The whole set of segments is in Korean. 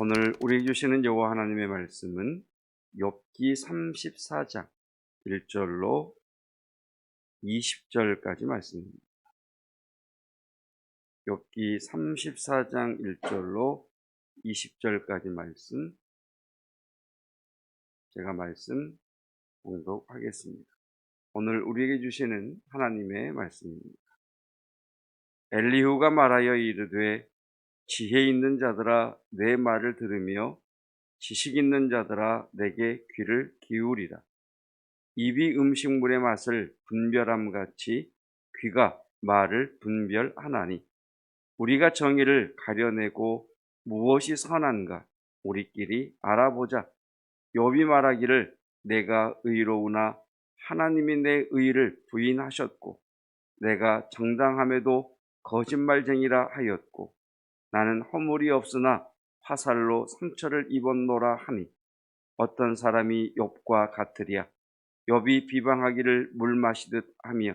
오늘 우리에게 주시는 여호와 하나님의 말씀은 욥기 34장 1절로 20절까지 말씀입니다. 욥기 34장 1절로 20절까지 말씀, 제가 말씀 봉독하겠습니다. 오늘 우리에게 주시는 하나님의 말씀입니다. 엘리후가 말하여 이르되 지혜 있는 자들아 내 말을 들으며 지식 있는 자들아 내게 귀를 기울이라. 입이 음식물의 맛을 분별함같이 귀가 말을 분별하나니 우리가 정의를 가려내고 무엇이 선한가 우리끼리 알아보자. 욥이 말하기를 내가 의로우나 하나님이 내 의를 부인하셨고 내가 정당함에도 거짓말쟁이라 하였고 나는 허물이 없으나 화살로 상처를 입었노라 하니 어떤 사람이 욥과 같으랴. 욥이 비방하기를 물 마시듯 하며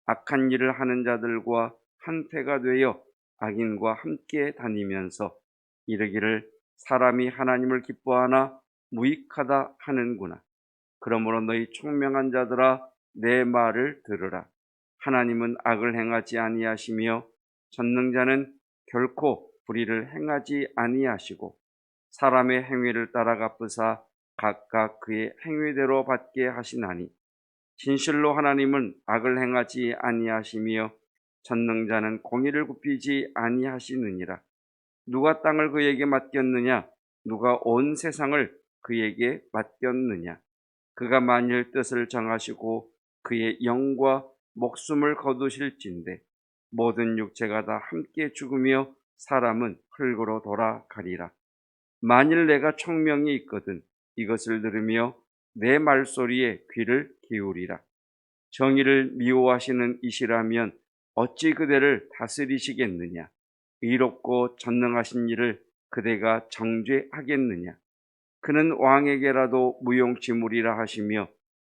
악한 일을 하는 자들과 한패가 되어 악인과 함께 다니면서 이르기를 사람이 하나님을 기뻐하나 무익하다 하는구나. 그러므로 너희 총명한 자들아 내 말을 들으라. 하나님은 악을 행하지 아니하시며 전능자는 결코 불의를 행하지 아니하시고 사람의 행위를 따라 갚으사 각각 그의 행위대로 받게 하시나니 진실로 하나님은 악을 행하지 아니하시며 전능자는 공의를 굽히지 아니하시느니라. 누가 땅을 그에게 맡겼느냐? 누가 온 세상을 그에게 맡겼느냐? 그가 만일 뜻을 정하시고 그의 영과 목숨을 거두실진대 모든 육체가 다 함께 죽으며 사람은 흙으로 돌아가리라. 만일 내가 총명이 있거든 이것을 들으며 내 말소리에 귀를 기울이라. 정의를 미워하시는 이시라면 어찌 그대를 다스리시겠느냐? 의롭고 전능하신 이를 그대가 정죄하겠느냐? 그는 왕에게라도 무용지물이라 하시며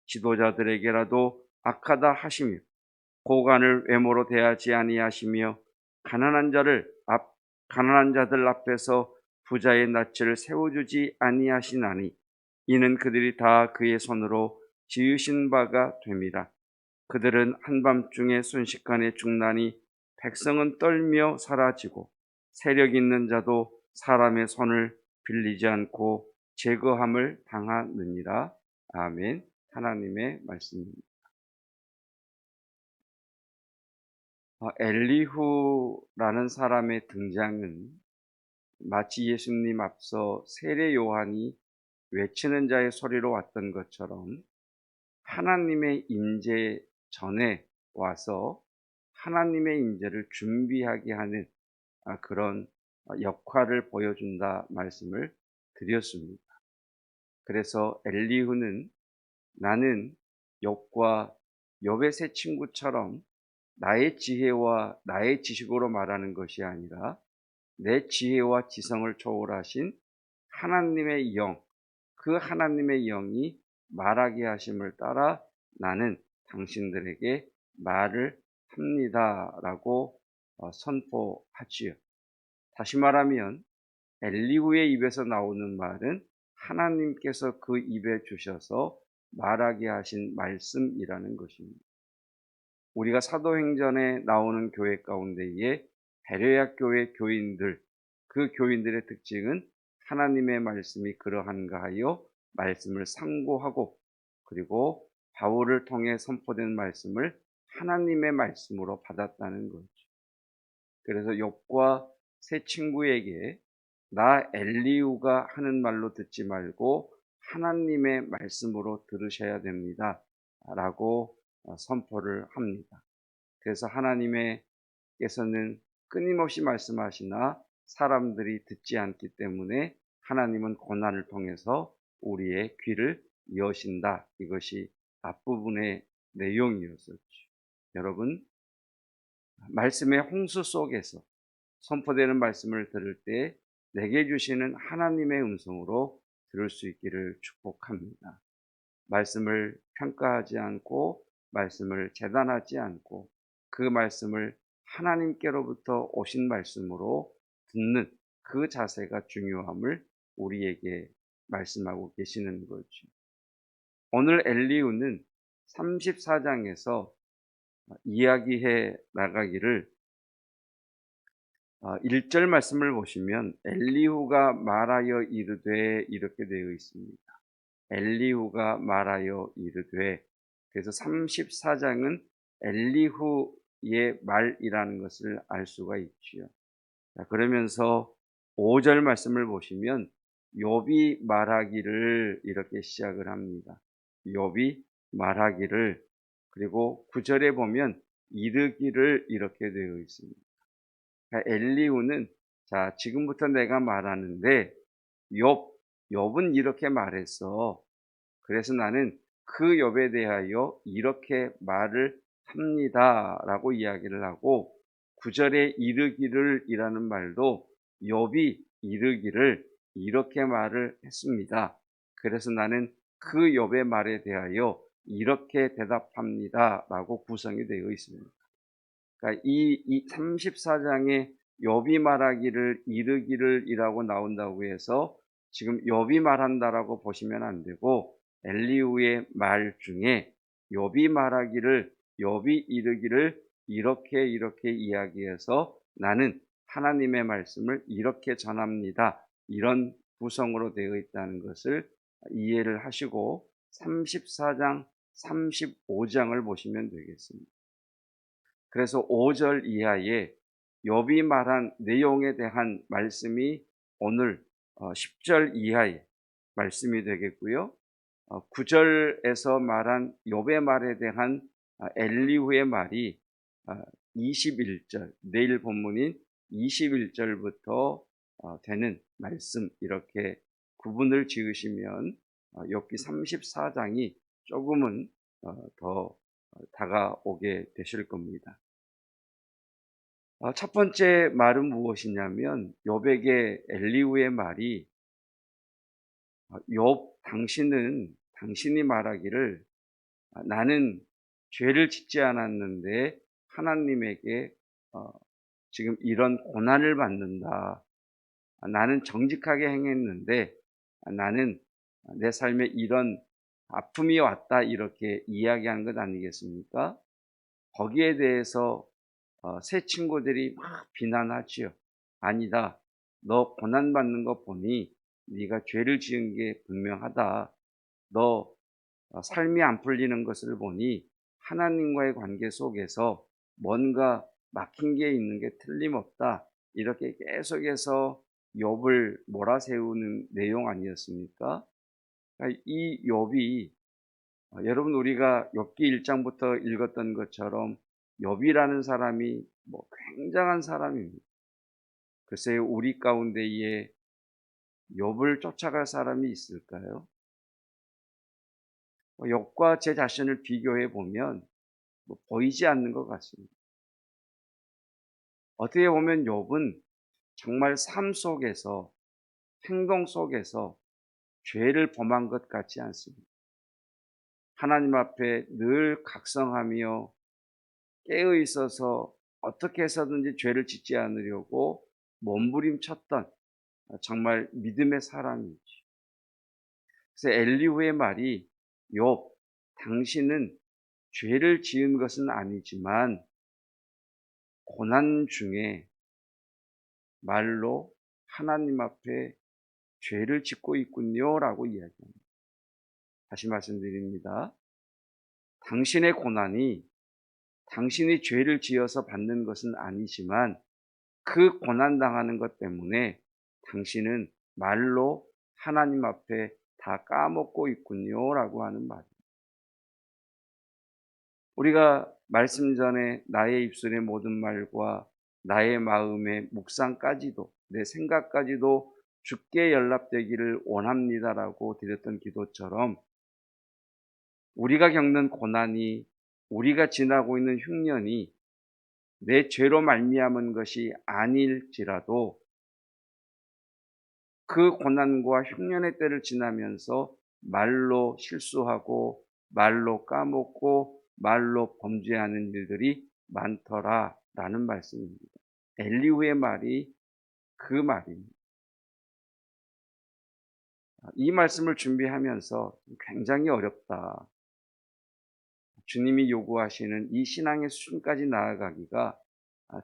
지도자들에게라도 악하다 하시며 고관을 외모로 대하지 아니하시며 가난한 자들 앞에서 부자의 낯을 세워주지 아니하시나니 이는 그들이 다 그의 손으로 지으신 바가 됨이라. 그들은 한밤중에 순식간에 죽나니 백성은 떨며 사라지고 세력 있는 자도 사람의 손을 빌리지 않고 제거함을 당하느니라. 아멘. 하나님의 말씀입니다. 엘리후라는 사람의 등장은 마치 예수님 앞서 세례 요한이 외치는 자의 소리로 왔던 것처럼 하나님의 임재 전에 와서 하나님의 임재를 준비하게 하는 그런 역할을 보여준다 말씀을 드렸습니다. 그래서 엘리후는 나는 욥과 욥의 세 친구처럼 나의 지혜와 나의 지식으로 말하는 것이 아니라 내 지혜와 지성을 초월하신 하나님의 영, 그 하나님의 영이 말하게 하심을 따라 나는 당신들에게 말을 합니다라고 선포하지요. 다시 말하면 엘리후의 입에서 나오는 말은 하나님께서 그 입에 주셔서 말하게 하신 말씀이라는 것입니다. 우리가 사도행전에 나오는 교회 가운데에 베레아 교회 교인들, 그 교인들의 특징은 하나님의 말씀이 그러한가 하여 말씀을 상고하고 그리고 바울을 통해 선포된 말씀을 하나님의 말씀으로 받았다는 거죠. 그래서 욥과 세 친구에게 나 엘리후가 하는 말로 듣지 말고 하나님의 말씀으로 들으셔야 됩니다 라고 선포를 합니다. 그래서 하나님께서는 끊임없이 말씀하시나 사람들이 듣지 않기 때문에 하나님은 고난을 통해서 우리의 귀를 여신다. 이것이 앞부분의 내용이었었죠. 여러분, 말씀의 홍수 속에서 선포되는 말씀을 들을 때 내게 주시는 하나님의 음성으로 들을 수 있기를 축복합니다. 말씀을 평가하지 않고 말씀을 재단하지 않고 그 말씀을 하나님께로부터 오신 말씀으로 듣는 그 자세가 중요함을 우리에게 말씀하고 계시는 거죠. 오늘 엘리후는 34장에서 이야기해 나가기를 1절 말씀을 보시면 엘리후가 말하여 이르되 이렇게 되어 있습니다. 엘리후가 말하여 이르되, 그래서 34장은 엘리후의 말이라는 것을 알 수가 있지요. 그러면서 5절 말씀을 보시면 욥이 말하기를 이렇게 시작을 합니다. 욥이 말하기를, 그리고 9절에 보면 이르기를 이렇게 되어 있습니다. 그러니까 엘리후는 자, 지금부터 내가 말하는데 욥은 이렇게 말했어. 그래서 나는 그 욥에 대하여 이렇게 말을 합니다라고 이야기를 하고, 9절에 이르기를 이라는 말도 욥이 이르기를 이렇게 말을 했습니다. 그래서 나는 그 욥의 말에 대하여 이렇게 대답합니다라고 구성이 되어 있습니다. 그러니까 이 34장에 욥이 말하기를 이르기를 이라고 나온다고 해서 지금 욥이 말한다라고 보시면 안 되고, 엘리후의 말 중에 욥이 말하기를, 욥이 이르기를 이렇게 이야기해서 나는 하나님의 말씀을 이렇게 전합니다, 이런 구성으로 되어 있다는 것을 이해를 하시고 34장 35장을 보시면 되겠습니다. 그래서 5절 이하에 욥이 말한 내용에 대한 말씀이 오늘 10절 이하의 말씀이 되겠고요. 9절에서 말한 욥의 말에 대한 엘리후의 말이 21절, 내일 본문인 21절부터 되는 말씀, 이렇게 구분을 지으시면 욥기 34장이 조금은 더 다가오게 되실 겁니다. 첫 번째 말은 무엇이냐면 욥에게 엘리후의 말이 욥, 당신이 말하기를 나는 죄를 짓지 않았는데 하나님에게 지금 이런 고난을 받는다. 나는 정직하게 행했는데 나는 내 삶에 이런 아픔이 왔다, 이렇게 이야기한 것 아니겠습니까? 거기에 대해서 새 친구들이 막 비난하지요. 아니다, 너 고난받는 거 보니 네가 죄를 지은 게 분명하다. 너 삶이 안 풀리는 것을 보니 하나님과의 관계 속에서 뭔가 막힌 게 있는 게 틀림없다. 이렇게 계속해서 욥을 몰아세우는 내용 아니었습니까? 그러니까 이 욥이 여러분, 우리가 욥기 1장부터 읽었던 것처럼 욥이라는 사람이 굉장한 사람입니다. 글쎄요, 우리 가운데에 욥을 쫓아갈 사람이 있을까요? 욥과 제 자신을 비교해 보면 보이지 않는 것 같습니다. 어떻게 보면 욥은 정말 삶 속에서, 행동 속에서 죄를 범한 것 같지 않습니다. 하나님 앞에 늘 각성하며 깨어 있어서 어떻게 해서든지 죄를 짓지 않으려고 몸부림쳤던 정말 믿음의 사람이지. 그래서 엘리후의 말이 욥, 당신은 죄를 지은 것은 아니지만 고난 중에 말로 하나님 앞에 죄를 짓고 있군요 라고 이야기합니다. 다시 말씀드립니다. 당신의 고난이 당신이 죄를 지어서 받는 것은 아니지만 그 고난당하는 것 때문에 당신은 말로 하나님 앞에 다 까먹고 있군요 라고 하는 말입니다. 우리가 말씀 전에 나의 입술의 모든 말과 나의 마음의 묵상까지도, 내 생각까지도 주께 연락되기를 원합니다라고 드렸던 기도처럼, 우리가 겪는 고난이, 우리가 지나고 있는 흉년이 내 죄로 말미암은 것이 아닐지라도 그 고난과 흉년의 때를 지나면서 말로 실수하고 말로 까먹고 말로 범죄하는 일들이 많더라라는 말씀입니다. 엘리후의 말이 그 말입니다. 이 말씀을 준비하면서 굉장히 어렵다. 주님이 요구하시는 이 신앙의 수준까지 나아가기가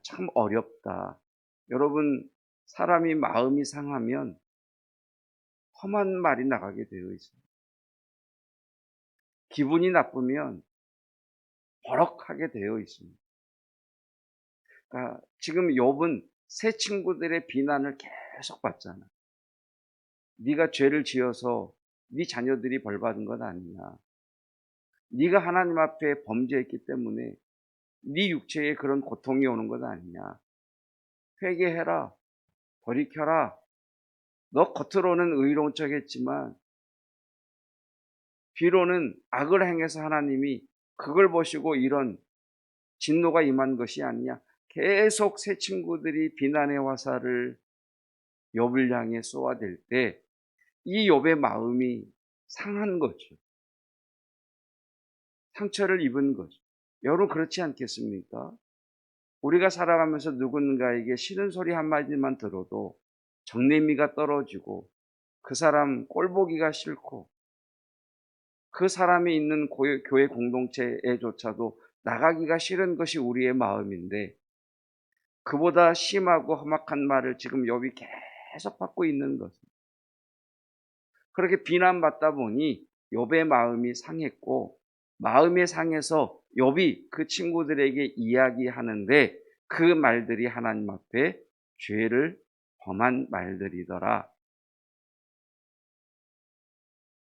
참 어렵다. 여러분, 사람이 마음이 상하면 험한 말이 나가게 되어 있습니다. 기분이 나쁘면 버럭하게 되어 있습니다. 지금 욥은 새 친구들의 비난을 계속 받잖아. 네가 죄를 지어서 네 자녀들이 벌받은 것 아니냐. 네가 하나님 앞에 범죄했기 때문에 네 육체에 그런 고통이 오는 것 아니냐. 회개해라. 돌이켜라. 너 겉으로는 의로운 척했지만 뒤로는 악을 행해서 하나님이 그걸 보시고 이런 진노가 임한 것이 아니냐. 계속 새 친구들이 비난의 화살을 욥을 향해 쏘아댈 때 이 욥의 마음이 상한 거죠. 상처를 입은 거죠. 여러분 그렇지 않겠습니까? 우리가 살아가면서 누군가에게 싫은 소리 한마디만 들어도 정내미가 떨어지고 그 사람 꼴보기가 싫고 그 사람이 있는 교회 공동체에조차도 나가기가 싫은 것이 우리의 마음인데 그보다 심하고 험악한 말을 지금 욥이 계속 받고 있는 것입니다. 그렇게 비난받다 보니 욥의 마음이 상했고 마음에 상해서 욥이 그 친구들에게 이야기하는데 그 말들이 하나님 앞에 죄를 범한 말들이더라.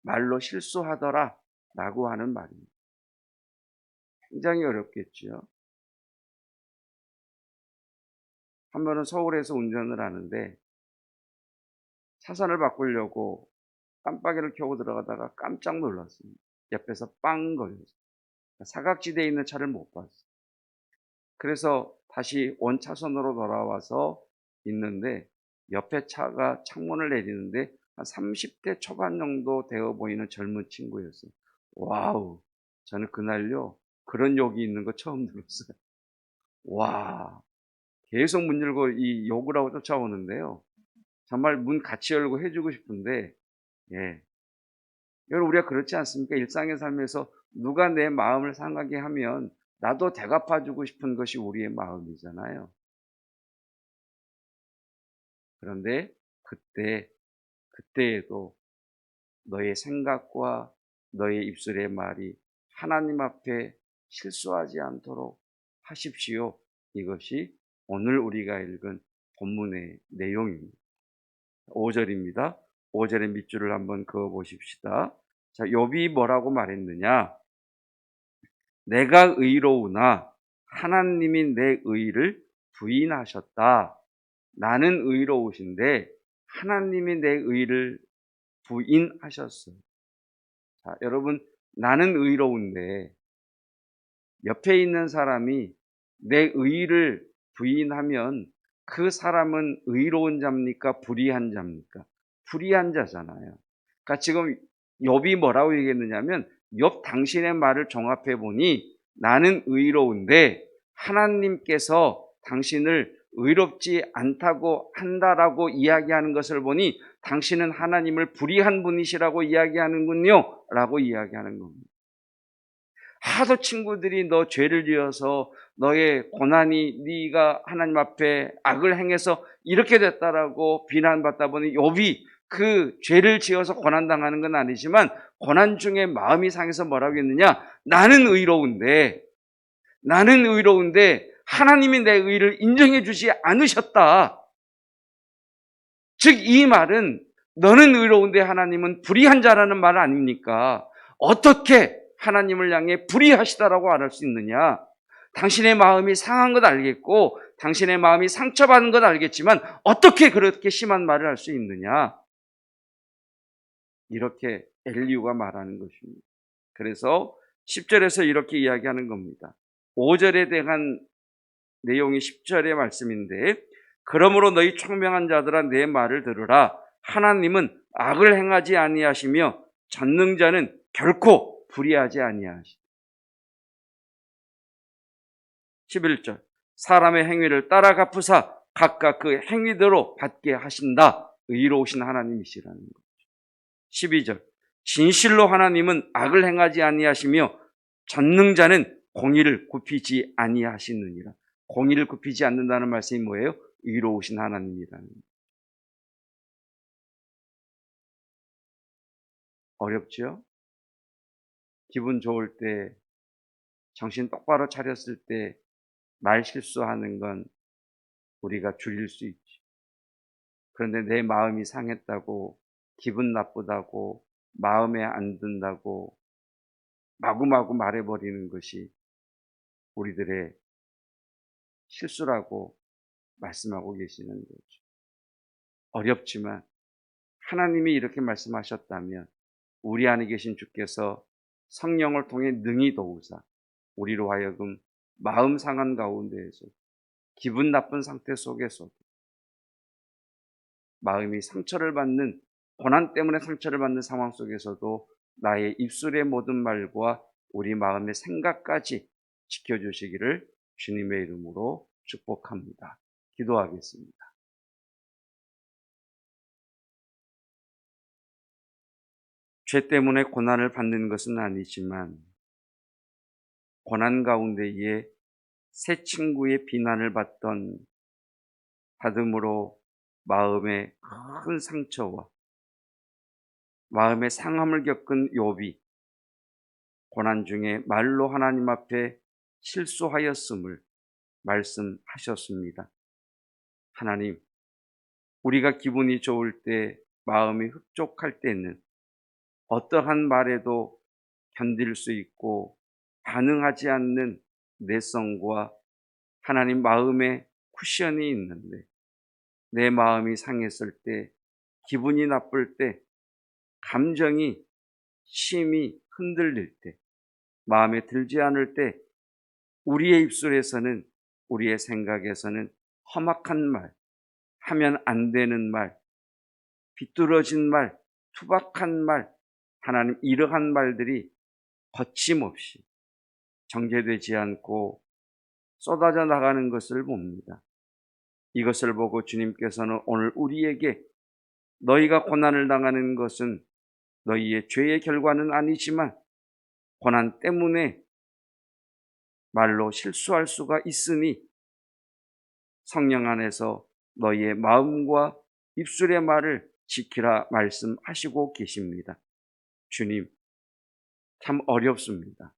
말로 실수하더라 라고 하는 말입니다. 굉장히 어렵겠죠. 한 번은 서울에서 운전을 하는데 차선을 바꾸려고 깜빡이를 켜고 들어가다가 깜짝 놀랐습니다. 옆에서 빵 걸렸어요. 사각지대에 있는 차를 못 봤어요. 그래서 다시 원차선으로 돌아와서 있는데 옆에 차가 창문을 내리는데 한 30대 초반 정도 되어 보이는 젊은 친구였어요. 와우, 저는 그날요 그런 욕이 있는 거 처음 들었어요. 와, 계속 문 열고 이 욕을 하고 쫓아오는데요. 정말 문 같이 열고 해주고 싶은데, 예. 여러분, 우리가 그렇지 않습니까? 일상의 삶에서 누가 내 마음을 상하게 하면 나도 대갚아주고 싶은 것이 우리의 마음이잖아요. 그런데 그때에도 너의 생각과 너의 입술의 말이 하나님 앞에 실수하지 않도록 하십시오. 이것이 오늘 우리가 읽은 본문의 내용입니다. 5절입니다. 5절의 밑줄을 한번 그어 보십시다. 자, 욥이 뭐라고 말했느냐? 내가 의로우나 하나님이 내 의를 부인하셨다. 나는 의로우신데 하나님이 내 의를 부인하셨어요. 자, 여러분, 나는 의로운데 옆에 있는 사람이 내 의를 부인하면 그 사람은 의로운 자입니까? 불의한 자입니까? 불의한 자잖아요. 그러니까 지금 욥이 뭐라고 얘기했느냐면 욥 당신의 말을 종합해 보니 나는 의로운데 하나님께서 당신을 의롭지 않다고 한다라고 이야기하는 것을 보니 당신은 하나님을 불의한 분이시라고 이야기하는군요 라고 이야기하는 겁니다. 하도 친구들이 너 죄를 지어서 너의 고난이 네가 하나님 앞에 악을 행해서 이렇게 됐다라고 비난받다 보니 욥이 그 죄를 지어서 고난당하는 건 아니지만 고난 중에 마음이 상해서 뭐라고 했느냐? 나는 의로운데 하나님이 내 의를 인정해 주지 않으셨다. 즉 이 말은 너는 의로운데 하나님은 불의한 자라는 말 아닙니까? 어떻게 하나님을 향해 불의하시다라고 말할 수 있느냐? 당신의 마음이 상한 것 알겠고 당신의 마음이 상처받은 것 알겠지만 어떻게 그렇게 심한 말을 할 수 있느냐? 이렇게 엘리후가 말하는 것입니다. 그래서 10절에서 이렇게 이야기하는 겁니다. 5절에 대한 내용이 10절의 말씀인데 그러므로 너희 총명한 자들아 내 말을 들으라. 하나님은 악을 행하지 아니하시며 전능자는 결코 불의하지 아니하시다. 11절 사람의 행위를 따라 갚으사 각각 그 행위대로 받게 하신다. 의로우신 하나님이시라는 거죠. 12절 진실로 하나님은 악을 행하지 아니하시며 전능자는 공의를 굽히지 아니하시느니라. 공의를 굽히지 않는다는 말씀이 뭐예요? 의로우신 하나님이라는 거예요. 어렵죠? 기분 좋을 때, 정신 똑바로 차렸을 때 말 실수하는 건 우리가 줄일 수 있지. 그런데 내 마음이 상했다고, 기분 나쁘다고, 마음에 안 든다고 마구마구 말해버리는 것이 우리들의 실수라고 말씀하고 계시는 거죠. 어렵지만 하나님이 이렇게 말씀하셨다면 우리 안에 계신 주께서 성령을 통해 능히 도우사 우리로 하여금 마음 상한 가운데에서, 기분 나쁜 상태 속에서도, 마음이 상처를 받는, 고난 때문에 상처를 받는 상황 속에서도 나의 입술의 모든 말과 우리 마음의 생각까지 지켜주시기를 주님의 이름으로 축복합니다. 기도하겠습니다. 죄 때문에 고난을 받는 것은 아니지만 고난 가운데에 새 친구의 비난을 받음으로 마음의 큰 상처와 마음의 상함을 겪은 욥이 고난 중에 말로 하나님 앞에 실수하였음을 말씀하셨습니다. 하나님, 우리가 기분이 좋을 때, 마음이 흡족할 때는 어떠한 말에도 견딜 수 있고 반응하지 않는 내성과 하나님 마음의 쿠션이 있는데, 내 마음이 상했을 때, 기분이 나쁠 때, 감정이 심히 흔들릴 때, 마음에 들지 않을 때 우리의 입술에서는, 우리의 생각에서는 험악한 말, 하면 안 되는 말, 비뚤어진 말, 투박한 말, 하나님 이러한 말들이 거침없이 정제되지 않고 쏟아져 나가는 것을 봅니다. 이것을 보고 주님께서는 오늘 우리에게 너희가 고난을 당하는 것은 너희의 죄의 결과는 아니지만 고난 때문에 말로 실수할 수가 있으니 성령 안에서 너희의 마음과 입술의 말을 지키라 말씀하시고 계십니다. 주님, 참 어렵습니다.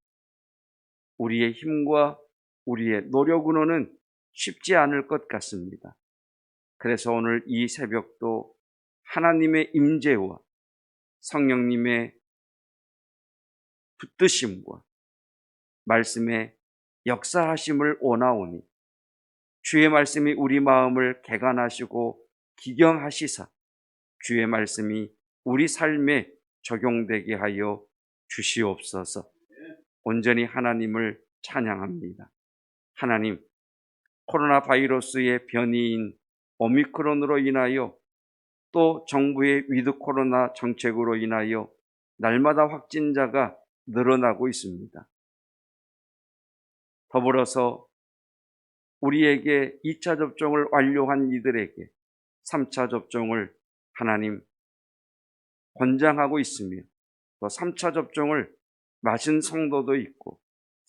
우리의 힘과 우리의 노력으로는 쉽지 않을 것 같습니다. 그래서 오늘 이 새벽도 하나님의 임재와 성령님의 붙드심과 말씀의 역사하심을 원하오니 주의 말씀이 우리 마음을 개간하시고 기경하시사 주의 말씀이 우리 삶에 적용되게 하여 주시옵소서. 온전히 하나님을 찬양합니다. 하나님, 코로나 바이러스의 변이인 오미크론으로 인하여 또 정부의 위드 코로나 정책으로 인하여 날마다 확진자가 늘어나고 있습니다. 더불어서 우리에게 2차 접종을 완료한 이들에게 3차 접종을 하나님 권장하고 있으며 또 3차 접종을 맞은 성도도 있고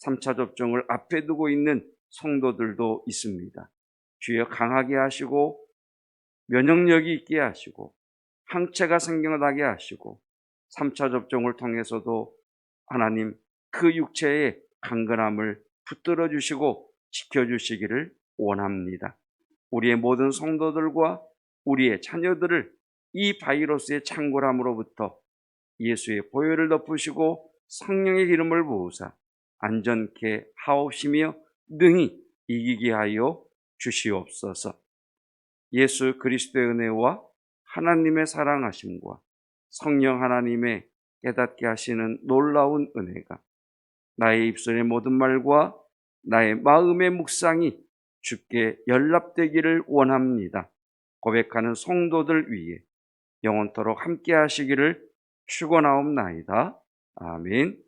3차 접종을 앞에 두고 있는 성도들도 있습니다. 주여 강하게 하시고 면역력이 있게 하시고 항체가 생겨나게 하시고 3차 접종을 통해서도 하나님 그 육체의 강건함을 붙들어 주시고 지켜주시기를 원합니다. 우리의 모든 성도들과 우리의 자녀들을 이 바이러스의 창궐함으로부터 예수의 보혈을 덮으시고 성령의 기름을 부으사 안전케 하옵시며 능히 이기게 하여 주시옵소서. 예수 그리스도의 은혜와 하나님의 사랑하심과 성령 하나님의 깨닫게 하시는 놀라운 은혜가 나의 입술의 모든 말과 나의 마음의 묵상이 주께 연락되기를 원합니다. 고백하는 성도들 위해 영원토록 함께 하시기를 축원하옵나이다. 아멘.